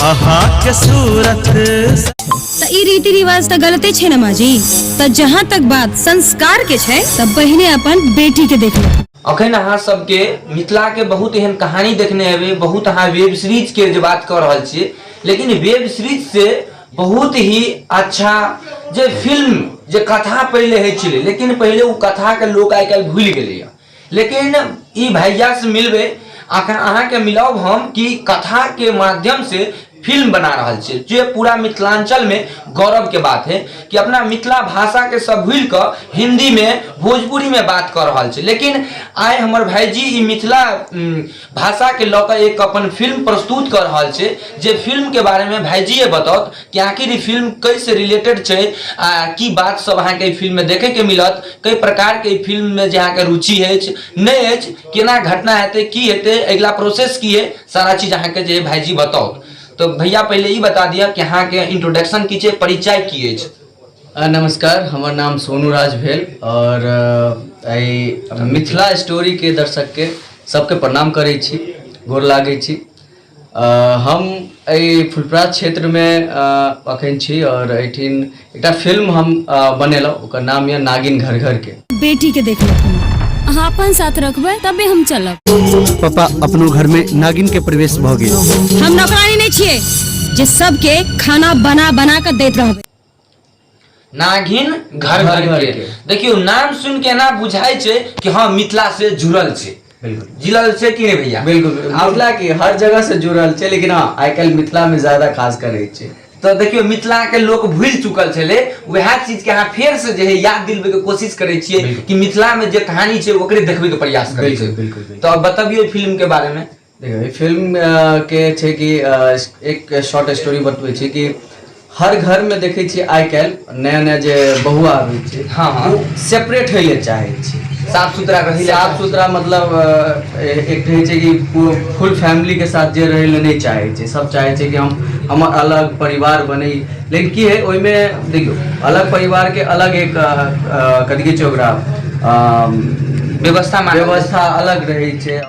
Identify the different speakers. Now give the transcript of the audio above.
Speaker 1: अहाँ के सूरत।
Speaker 2: तो ई रीति रिवाज तो गलते छे ना माजी। तो जहाँ तक बात संस्कार के छे तब बहने अपन बेटी के देख लो।
Speaker 3: अखन अहाँ सबके मिथिला के बहुत एहन कहानी देखने हेबे, बहुत अहाँ वेब सीरीज के जे बात कर रहल छियै, लेकिन वेब सीरीज से बहुत ही अच्छा जे फिल्म जे कथा पहले है छलै, लेकिन पहले वो कथा के लोग आइ काल्हि भूल गेलै। लेकिन ई भैया से मिलबे अहाँ के मिलब हम कि कथा के माध्यम से फिल्म बना रहल छै, जो पूरा मिथिलांचल में गौरव के बात है कि अपना मिथिला भाषा के सब भूल कर हिंदी में भोजपुरी में बात कर रहल छै। लेकिन आइ हमर भाईजी ई मिथिला भाषा के लऽ कऽ एक अपन फिल्म प्रस्तुत कर रहल छै, जे फिल्म के बारे में भाईजी बताओ कि आखिर ई फिल्म कैसे रिलेटेड छै, की बात सब अहाँ के फिल्म में देखे के मिलत, कई प्रकार के फिल्म में जे अहाँ के रुचि है नहीं है, केना घटना हेतै, की हेतै, अगला प्रोसेस की है, सारा चीज अहाँ के जे भाईजी बताओ। तो भैया पहले ही बता दिया कि अहाँ के इंट्रोडक्शन की छै, परिचय की है।
Speaker 4: नमस्कार, हमर नाम सोनू राज भेल और मिथिला स्टोरी के दर्शक के सबके प्रणाम करै छी, गोर लागै छी। हम फुलपरास क्षेत्र में अखन छी और एठिन एकटा फिल्म हम बनेलहुँ, ओकर नाम यऽ नागिन घर घर के।
Speaker 2: बेटी के देख लो, अहाँ अपन साथ रखबे तबे हम चलब।
Speaker 1: पापा अपनो घर में नागिन के प्रवेश भ गेल।
Speaker 2: हम नौकरानी नहीं छिए जे सबके खाना बना बना कर देत रहबे।
Speaker 3: नागिन घर घर के देखियो, नाम सुन के ना बुझाई छै कि हाँ मिथिला से जुड़ल छै। जुड़ल छै कि नहीं भैया?
Speaker 4: बिल्कुल, मिथिला के हर जगह से जुड़ल छै, लेकिन हाँ आइ काल्हि मिथिला में ज्यादा खास करे छै।
Speaker 3: तो देखियो मिथिला के लोग भूल चुकल छले, वह चीज के अहाँ फेर से जे है याद दिलबे के कोशिश करे छियै कि मिथिला में जे कहानी छै ओकरे देखबे के प्रयास करे छै।
Speaker 4: बिल्कुल।
Speaker 3: तो अब बताबियो फिल्म के बारे में।
Speaker 4: देखिए फिल्म के छै कि एक शॉर्ट स्टोरी बतबै छै कि हर घर में देखे छियै आइ काल्हि नया नया जे बहुआ आबै छै,
Speaker 3: हाँ
Speaker 4: सेपरेट होइ ले चाहे छै,
Speaker 3: साफ सुथरा रही,
Speaker 4: साफ सुथरा मतलब एक रहे छै कि फुल फैमिली के साथ जे रहे ले नहीं चाहे छै, सब चाहे छै कि हम हमर अलग परिवार बने। लेकिन की है ओहि में देखियो अलग परिवार के अलग एक कथी कहै छै ओकरा
Speaker 3: व्यवस्था
Speaker 4: अलग रहे छै।